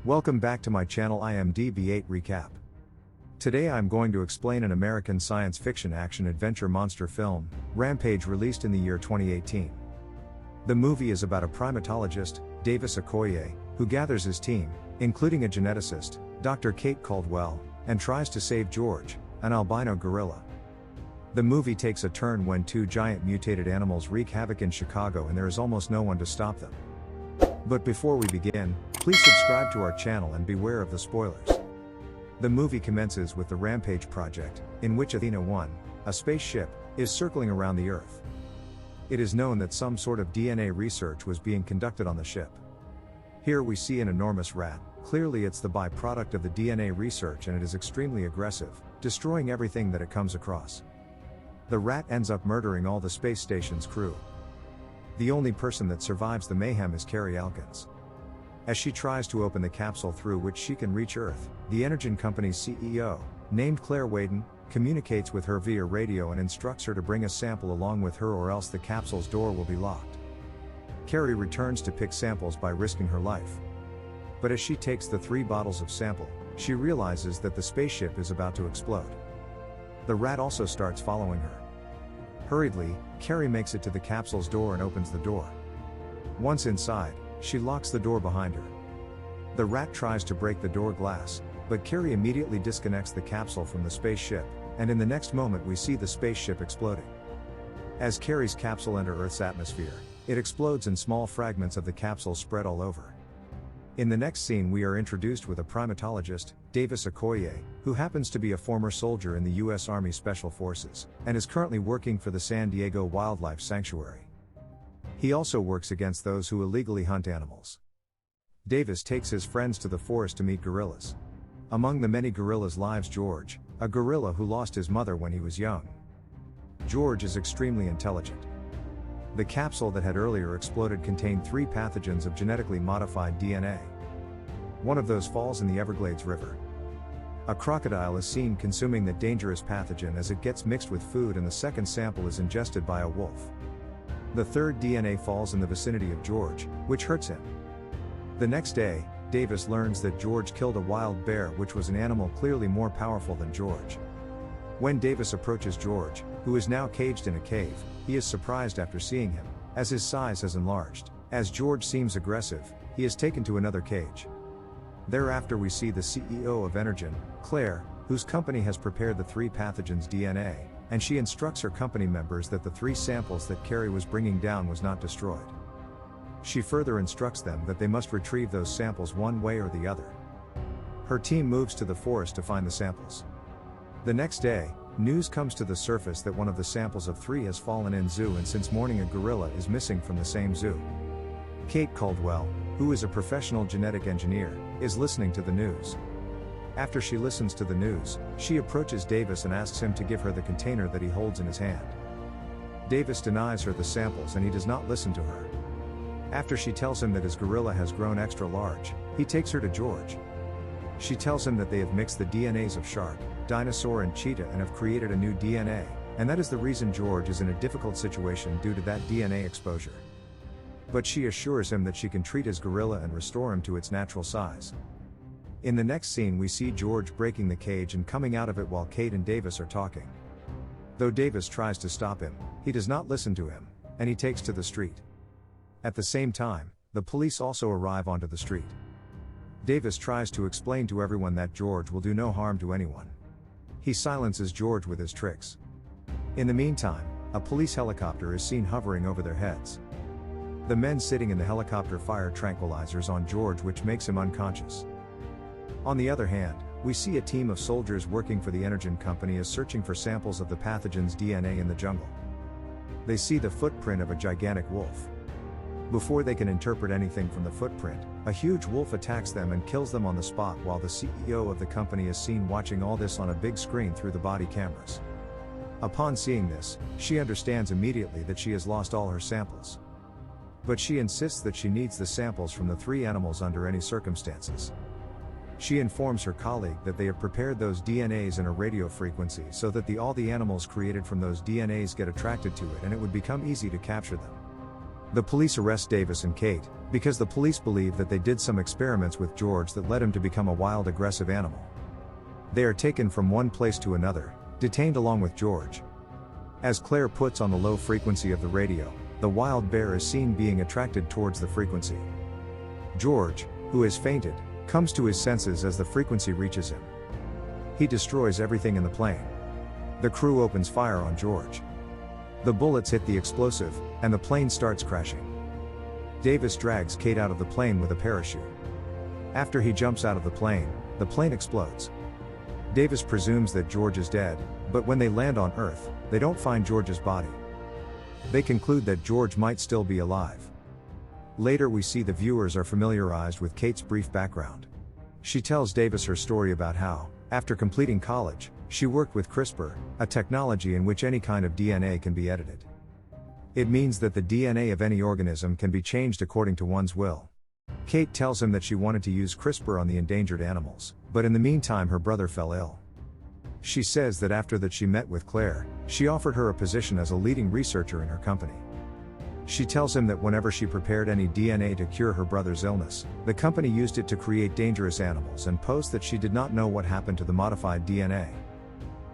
Welcome back to my channel IMDb 8 Recap. Today I'm going to explain an American science fiction action-adventure monster film, Rampage, released in the year 2018. The movie is about a primatologist, Davis Okoye, who gathers his team, including a geneticist, Dr. Kate Caldwell, and tries to save George, an albino gorilla. The movie takes a turn when two giant mutated animals wreak havoc in Chicago and there is almost no one to stop them. But before we begin, please subscribe to our channel and beware of the spoilers. The movie commences with the Rampage project, in which Athena 1, a spaceship, is circling around the Earth. It is known that some sort of DNA research was being conducted on the ship. Here we see an enormous rat. Clearly it's the byproduct of the DNA research and it is extremely aggressive, destroying everything that it comes across. The rat ends up murdering all the space station's crew. The only person that survives the mayhem is Carrie Elkins. As she tries to open the capsule through which she can reach Earth, the Energen Company's CEO, named Claire Whedon, communicates with her via radio and instructs her to bring a sample along with her or else the capsule's door will be locked. Carrie returns to pick samples by risking her life. But as she takes the 3 bottles of sample, she realizes that the spaceship is about to explode. The rat also starts following her. Hurriedly, Carrie makes it to the capsule's door and opens the door. Once inside, she locks the door behind her. The rat tries to break the door glass, but Carrie immediately disconnects the capsule from the spaceship, and in the next moment we see the spaceship exploding. As Carrie's capsule enters Earth's atmosphere, it explodes and small fragments of the capsule spread all over. In the next scene we are introduced with a primatologist, Davis Okoye, who happens to be a former soldier in the U.S. Army Special Forces, and is currently working for the San Diego Wildlife Sanctuary. He also works against those who illegally hunt animals. Davis takes his friends to the forest to meet gorillas. Among the many gorillas lives George, a gorilla who lost his mother when he was young. George is extremely intelligent. The capsule that had earlier exploded contained 3 pathogens of genetically modified DNA. One of those falls in the Everglades River. A crocodile is seen consuming the dangerous pathogen as it gets mixed with food, and the second sample is ingested by a wolf. The third DNA falls in the vicinity of George, which hurts him. The next day, Davis learns that George killed a wild bear, which was an animal clearly more powerful than George. When Davis approaches George, who is now caged in a cave, he is surprised after seeing him, as his size has enlarged. As George seems aggressive, he is taken to another cage. Thereafter we see the CEO of Energen, Claire, whose company has prepared the 3 pathogens DNA, and she instructs her company members that the 3 samples that Carrie was bringing down was not destroyed. She further instructs them that they must retrieve those samples one way or the other. Her team moves to the forest to find the samples. The next day, news comes to the surface that one of the samples of 3 has fallen in zoo, and since morning a gorilla is missing from the same zoo. Kate Caldwell, who is a professional genetic engineer, is listening to the news. After she listens to the news, she approaches Davis and asks him to give her the container that he holds in his hand. Davis denies her the samples and he does not listen to her. After she tells him that his gorilla has grown extra large, he takes her to George. She tells him that they have mixed the DNAs of shark, dinosaur and cheetah and have created a new DNA, and that is the reason George is in a difficult situation due to that DNA exposure. But she assures him that she can treat his gorilla and restore him to its natural size. In the next scene we see George breaking the cage and coming out of it while Kate and Davis are talking. Though Davis tries to stop him, he does not listen to him, and he takes to the street. At the same time, the police also arrive onto the street. Davis tries to explain to everyone that George will do no harm to anyone. He silences George with his tricks. In the meantime, a police helicopter is seen hovering over their heads. The men sitting in the helicopter fire tranquilizers on George, which makes him unconscious. On the other hand, we see a team of soldiers working for the Energen Company is searching for samples of the pathogen's DNA in the jungle. They see the footprint of a gigantic wolf. Before they can interpret anything from the footprint, a huge wolf attacks them and kills them on the spot, while the CEO of the company is seen watching all this on a big screen through the body cameras. Upon seeing this, she understands immediately that she has lost all her samples. But she insists that she needs the samples from the 3 animals under any circumstances. She informs her colleague that they have prepared those DNAs in a radio frequency so that all the animals created from those DNAs get attracted to it and it would become easy to capture them. The police arrest Davis and Kate, because the police believe that they did some experiments with George that led him to become a wild, aggressive animal. They are taken from one place to another, detained along with George. As Claire puts on the low frequency of the radio, the wild bear is seen being attracted towards the frequency. George, who has fainted, comes to his senses as the frequency reaches him. He destroys everything in the plane. The crew opens fire on George. The bullets hit the explosive, and the plane starts crashing. Davis drags Kate out of the plane with a parachute. After he jumps out of the plane explodes. Davis presumes that George is dead, but when they land on Earth, they don't find George's body. They conclude that George might still be alive. Later we see the viewers are familiarized with Kate's brief background. She tells Davis her story about how, after completing college, she worked with CRISPR, a technology in which any kind of DNA can be edited. It means that the DNA of any organism can be changed according to one's will. Kate tells him that she wanted to use CRISPR on the endangered animals, but in the meantime her brother fell ill. She says that after that she met with Claire, she offered her a position as a leading researcher in her company. She tells him that whenever she prepared any DNA to cure her brother's illness, the company used it to create dangerous animals, and posts that she did not know what happened to the modified DNA.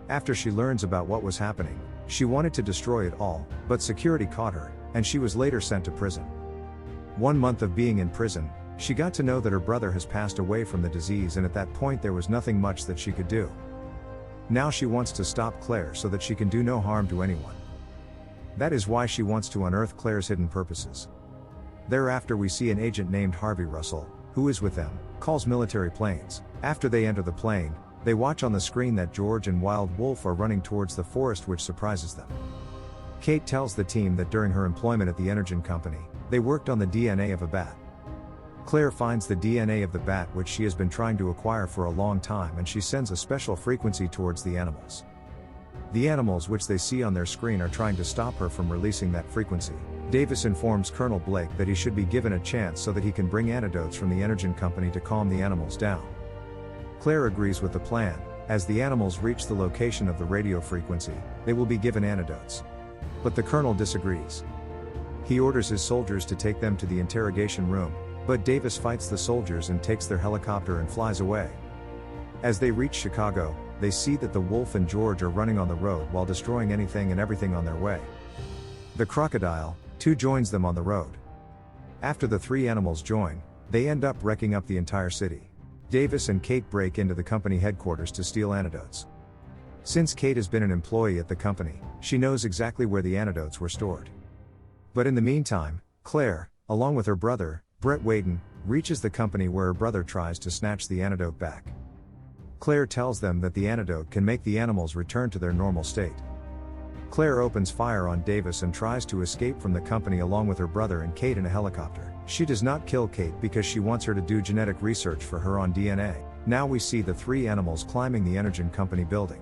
After she learns about what was happening, she wanted to destroy it all, but security caught her, and she was later sent to prison. 1 month of being in prison, she got to know that her brother has passed away from the disease, and at that point there was nothing much that she could do. Now she wants to stop Claire so that she can do no harm to anyone. That is why she wants to unearth Claire's hidden purposes. Thereafter we see an agent named Harvey Russell, who is with them, calls military planes. After they enter the plane, they watch on the screen that George and Wild Wolf are running towards the forest, which surprises them. Kate tells the team that during her employment at the Energen company, they worked on the DNA of a bat. Claire finds the DNA of the bat, which she has been trying to acquire for a long time, and she sends a special frequency towards the animals. The animals which they see on their screen are trying to stop her from releasing that frequency. Davis informs Colonel Blake that he should be given a chance so that he can bring antidotes from the Energen company to calm the animals down. Claire agrees with the plan. As the animals reach the location of the radio frequency, they will be given antidotes. But the colonel disagrees. He orders his soldiers to take them to the interrogation room, but Davis fights the soldiers and takes their helicopter and flies away. As they reach Chicago, they see that the wolf and George are running on the road while destroying anything and everything on their way. The crocodile, too, joins them on the road. After the three animals join, they end up wrecking up the entire city. Davis and Kate break into the company headquarters to steal antidotes. Since Kate has been an employee at the company, she knows exactly where the antidotes were stored. But in the meantime, Claire, along with her brother, Brett Whedon, reaches the company where her brother tries to snatch the antidote back. Claire tells them that the antidote can make the animals return to their normal state. Claire opens fire on Davis and tries to escape from the company along with her brother and Kate in a helicopter. She does not kill Kate because she wants her to do genetic research for her on DNA. Now we see the three animals climbing the Energen company building.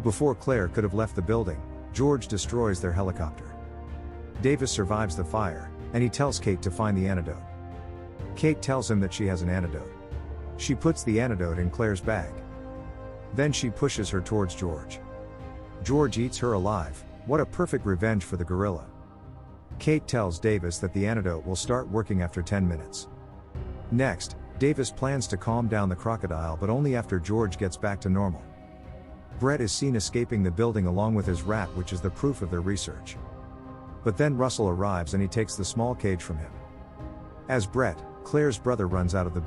Before Claire could have left the building, George destroys their helicopter. Davis survives the fire, and he tells Kate to find the antidote. Kate tells him that she has an antidote. She puts the antidote in Claire's bag. Then she pushes her towards George. George eats her alive. What a perfect revenge for the gorilla. Kate tells Davis that the antidote will start working after 10 minutes. Next, Davis plans to calm down the crocodile, but only after George gets back to normal. Brett is seen escaping the building along with his rat, which is the proof of their research. But then Russell arrives and he takes the small cage from him. As Brett, Claire's brother, runs out of the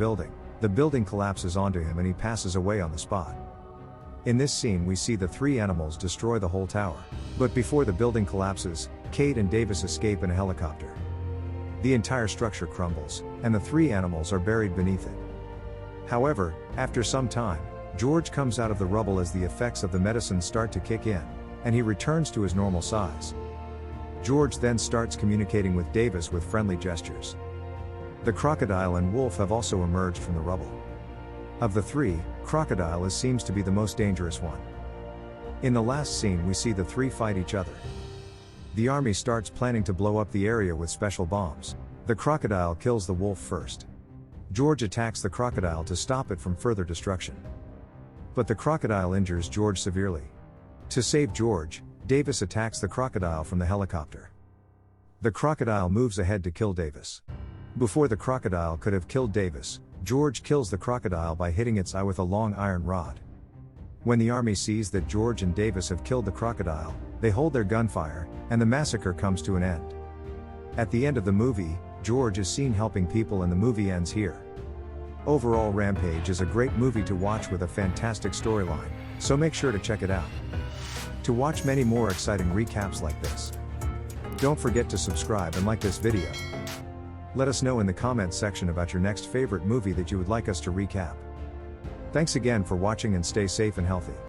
building collapses onto him and he passes away on the spot. In this scene we see the three animals destroy the whole tower. But before the building collapses, Kate and Davis escape in a helicopter. The entire structure crumbles, and the three animals are buried beneath it. However, after some time, George comes out of the rubble as the effects of the medicine start to kick in, and he returns to his normal size. George then starts communicating with Davis with friendly gestures. The crocodile and wolf have also emerged from the rubble. Of the three, Crocodile seems to be the most dangerous one. In the last scene we see the three fight each other. The army starts planning to blow up the area with special bombs. The crocodile kills the wolf first. George attacks the crocodile to stop it from further destruction. But the crocodile injures George severely. To save George, Davis attacks the crocodile from the helicopter. The crocodile moves ahead to kill Davis. Before the crocodile could have killed Davis, George kills the crocodile by hitting its eye with a long iron rod. When the army sees that George and Davis have killed the crocodile, they hold their gunfire, and the massacre comes to an end. At the end of the movie, George is seen helping people and the movie ends here. Overall, Rampage is a great movie to watch with a fantastic storyline, so make sure to check it out. To watch many more exciting recaps like this, don't forget to subscribe and like this video. Let us know in the comments section about your next favorite movie that you would like us to recap. Thanks again for watching and stay safe and healthy.